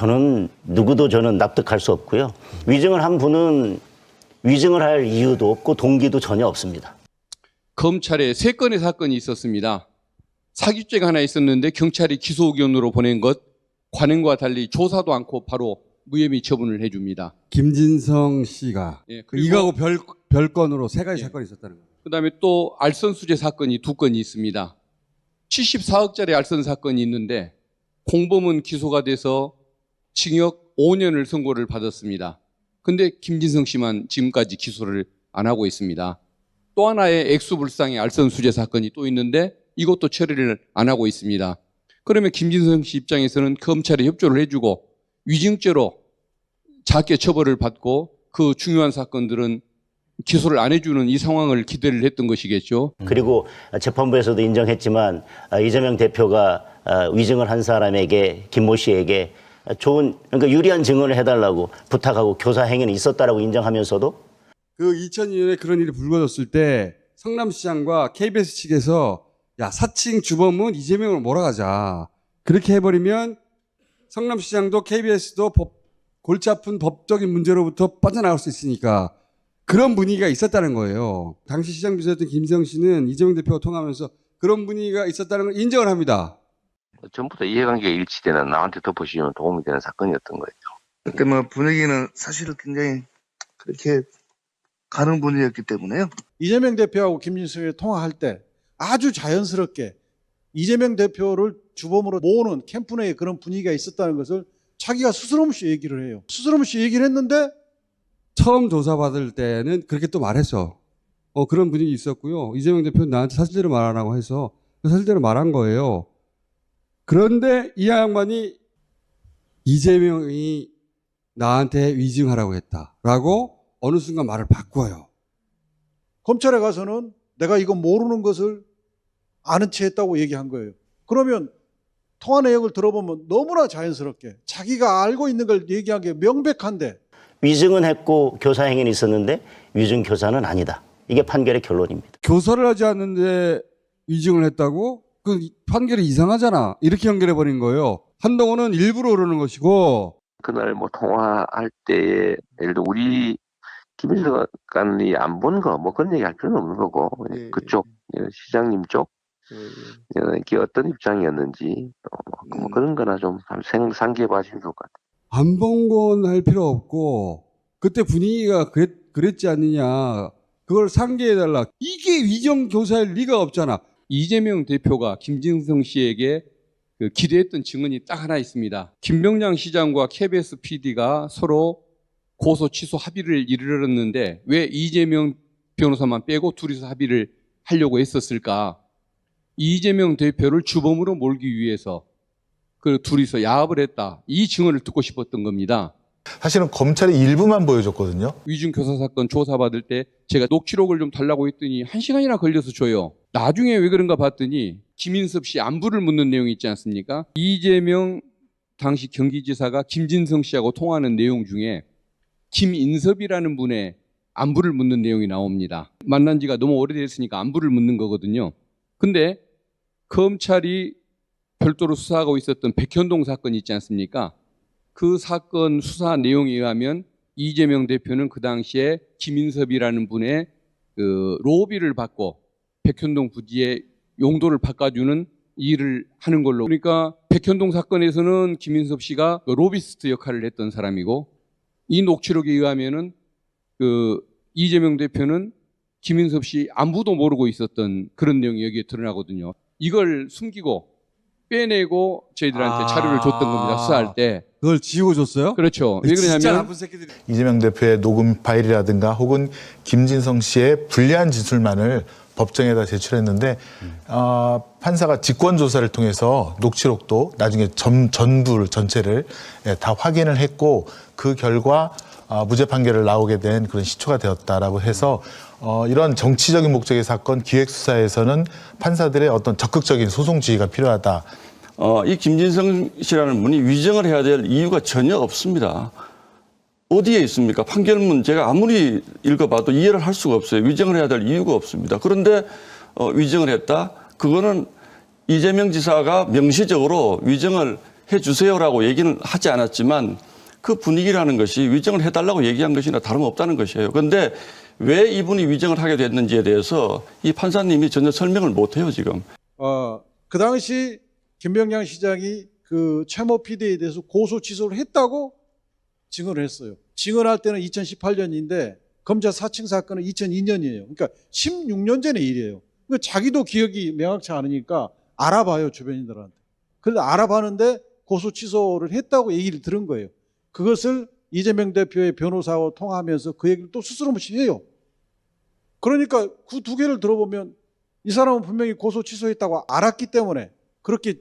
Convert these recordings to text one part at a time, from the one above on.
저는 납득할 수 없고요. 위증을 한 분은 위증을 할 이유도 없고 동기도 전혀 없습니다. 검찰에 3건의 사건이 있었습니다. 사기죄가 하나 있었는데 경찰이 기소 의견으로 보낸 것, 관행과 달리 조사도 않고 바로 무혐의 처분을 해줍니다. 김진성 씨가 예, 이거하고 별건으로 3가지 예. 사건이 있었다는 거예요. 그다음에 또 알선수재 사건이 2건이 있습니다. 74억짜리 알선 사건이 있는데 공범은 기소가 돼서 징역 5년을 선고를 받았습니다. 근데 김진성 씨만 지금까지 기소를 안 하고 있습니다. 또 하나의 액수불상의 알선수재 사건이 또 있는데 이것도 처리를 안 하고 있습니다. 그러면 김진성 씨 입장에서는 검찰에 협조를 해주고 위증죄로 작게 처벌을 받고 그 중요한 사건들은 기소를 안 해주는 이 상황을 기대를 했던 것이겠죠. 그리고 재판부에서도 인정했지만 이재명 대표가 위증을 한 사람에게 김모 씨에게 그러니까 유리한 증언을 해달라고 부탁하고 교사 행위는 있었다라고 인정하면서도 그 2002년에 그런 일이 불거졌을 때 성남시장과 KBS 측에서 야, 사칭 주범은 이재명을 몰아가자. 그렇게 해버리면 성남시장도 KBS도 골치 아픈 법적인 문제로부터 빠져나갈 수 있으니까 그런 분위기가 있었다는 거예요. 당시 시장 비서였던 김지성 씨는 이재명 대표가 통하면서 그런 분위기가 있었다는 걸 인정을 합니다. 전부 다 이해관계가 일치되는 나한테 덮어씌우면 도움이 되는 사건이었던 거예요. 그때 뭐 분위기는 사실은 굉장히 그렇게 가는 분위기였기 때문에요. 이재명 대표하고 김진석이 통화할 때 아주 자연스럽게 이재명 대표를 주범으로 모으는 캠프 내에 그런 분위기가 있었다는 것을 자기가 스스럼없이 얘기를 해요. 스스럼없이 얘기를 했는데 처음 조사받을 때는 그렇게 또 말했어. 그런 분위기 있었고요. 이재명 대표는 나한테 사실대로 말하라고 해서 사실대로 말한 거예요. 그런데 이 양반이 이재명이 나한테 위증하라고 했다라고 어느 순간 말을 바꿔요. 검찰에 가서는 내가 이거 모르는 것을 아는 채 했다고 얘기한 거예요. 그러면 통화 내역을 들어보면 너무나 자연스럽게 자기가 알고 있는 걸 얘기한 게 명백한데 위증은 했고 교사 행위는 있었는데 위증 교사는 아니다. 이게 판결의 결론입니다. 교사를 하지 않는데 위증을 했다고? 그 판결이 이상하잖아. 이렇게 연결해버린 거예요. 한동훈은 일부러 그러는 것이고. 그날 뭐 통화할 때에 예를 들어 우리 김인석 간이 안 본 거 뭐 그런 얘기 할 필요는 없는 거고 그쪽 시장님 쪽 이게 어떤 입장이었는지 뭐 그런 거나 좀 상기해 봐주시면 좋을 것 같아요. 안 본 건 할 필요 없고 그때 분위기가 그랬지 않느냐. 그걸 상기해달라. 이게 위정 교사일 리가 없잖아. 이재명 대표가 김진성 씨에게 기대했던 증언이 딱 하나 있습니다. 김병장 시장과 KBS PD가 서로 고소 취소 합의를 이르렀는데 왜 이재명 변호사만 빼고 둘이서 합의를 하려고 했었을까? 이재명 대표를 주범으로 몰기 위해서 그 둘이서 야합을 했다. 이 증언을 듣고 싶었던 겁니다. 사실은 검찰이 일부만 보여줬거든요. 위증 교사 사건 조사받을 때 제가 녹취록을 좀 달라고 했더니 1시간이나 걸려서 줘요. 나중에 왜 그런가 봤더니 김인섭 씨 안부를 묻는 내용이 있지 않습니까? 이재명 당시 경기지사가 김진성 씨하고 통화하는 내용 중에 김인섭이라는 분의 안부를 묻는 내용이 나옵니다. 만난 지가 너무 오래됐으니까 안부를 묻는 거거든요. 근데 검찰이 별도로 수사하고 있었던 백현동 사건이 있지 않습니까? 그 사건 수사 내용에 의하면 이재명 대표는 그 당시에 김인섭이라는 분의 그 로비를 받고 백현동 부지의 용도를 바꿔주는 일을 하는 걸로. 그러니까 백현동 사건에서는 김인섭 씨가 로비스트 역할을 했던 사람이고 이 녹취록에 의하면은 그 이재명 대표는 김인섭 씨 안부도 모르고 있었던 그런 내용이 여기에 드러나거든요. 이걸 숨기고 빼내고 저희들한테 자료를 줬던 겁니다. 수사할 때. 그걸 지우고 줬어요? 그렇죠. 왜 진짜 그러냐면 나쁜 새끼들이. 이재명 대표의 녹음 파일이라든가 혹은 김진성 씨의 불리한 진술만을 법정에다 제출했는데 판사가 직권조사를 통해서 녹취록도 나중에 전부를 전체를 다 확인을 했고 그 결과 무죄 판결을 나오게 된 그런 시초가 되었다라고 해서 이런 정치적인 목적의 사건 기획수사에서는 판사들의 어떤 적극적인 소송 지휘가 필요하다. 이 김진성 씨라는 분이 위증을 해야 될 이유가 전혀 없습니다. 어디에 있습니까? 판결문 제가 아무리 읽어봐도 이해를 할 수가 없어요. 위증을 해야 될 이유가 없습니다. 그런데 위증을 했다? 그거는 이재명 지사가 명시적으로 위증을 주세요라고 얘기는 하지 않았지만 그 분위기라는 것이 위정을 해달라고 얘기한 것이나 다름없다는 것이에요. 그런데 왜 이분이 위정을 하게 됐는지에 대해서 이 판사님이 전혀 설명을 못해요, 지금. 그 당시 김병량 시장이 그 최모 PD에 대해서 고소 취소를 했다고 증언을 했어요. 증언할 때는 2018년인데 검찰 사칭 사건은 2002년이에요. 그러니까 16년 전의 일이에요. 그러니까 자기도 기억이 명확치 않으니까 알아봐요, 주변인들한테. 그래서 알아봤는데 고소 취소를 했다고 얘기를 들은 거예요. 그것을 이재명 대표의 변호사와 통화하면서 그 얘기를 또 스스럼 없이 해요. 그러니까 그 두 개를 들어보면 이 사람은 분명히 고소 취소했다고 알았기 때문에 그렇게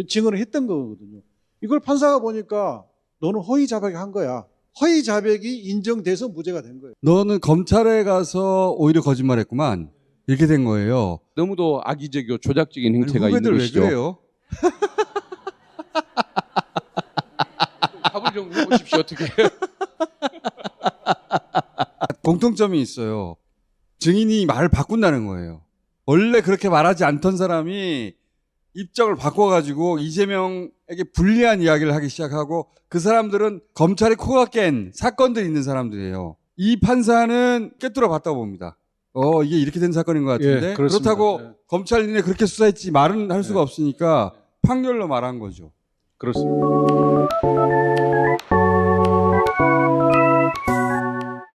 증언을 했던 거거든요. 이걸 판사가 보니까 너는 허위 자백한 거야. 허위 자백이 인정돼서 무죄가 된 거예요. 너는 검찰에 가서 오히려 거짓말했구만. 이렇게 된 거예요. 너무도 악의적이고 조작적인 행태가 후배들 있는 왜 것이죠. 그래요? 답을 좀 해보십시오. 어떻게 해요? 공통점이 있어요. 증인이 말을 바꾼다는 거예요. 원래 그렇게 말하지 않던 사람이 입장을 바꿔가지고 이재명에게 불리한 이야기를 하기 시작하고 그 사람들은 검찰의 코가 깬 사건들이 있는 사람들이에요. 이 판사는 꿰뚫어 봤다고 봅니다. 이게 이렇게 된 사건인 것 같은데 예, 그렇습니다. 그렇다고 예. 검찰 니네 그렇게 수사했지 말은 할 수가 없으니까 판결로 말한 거죠. 그렇습니다.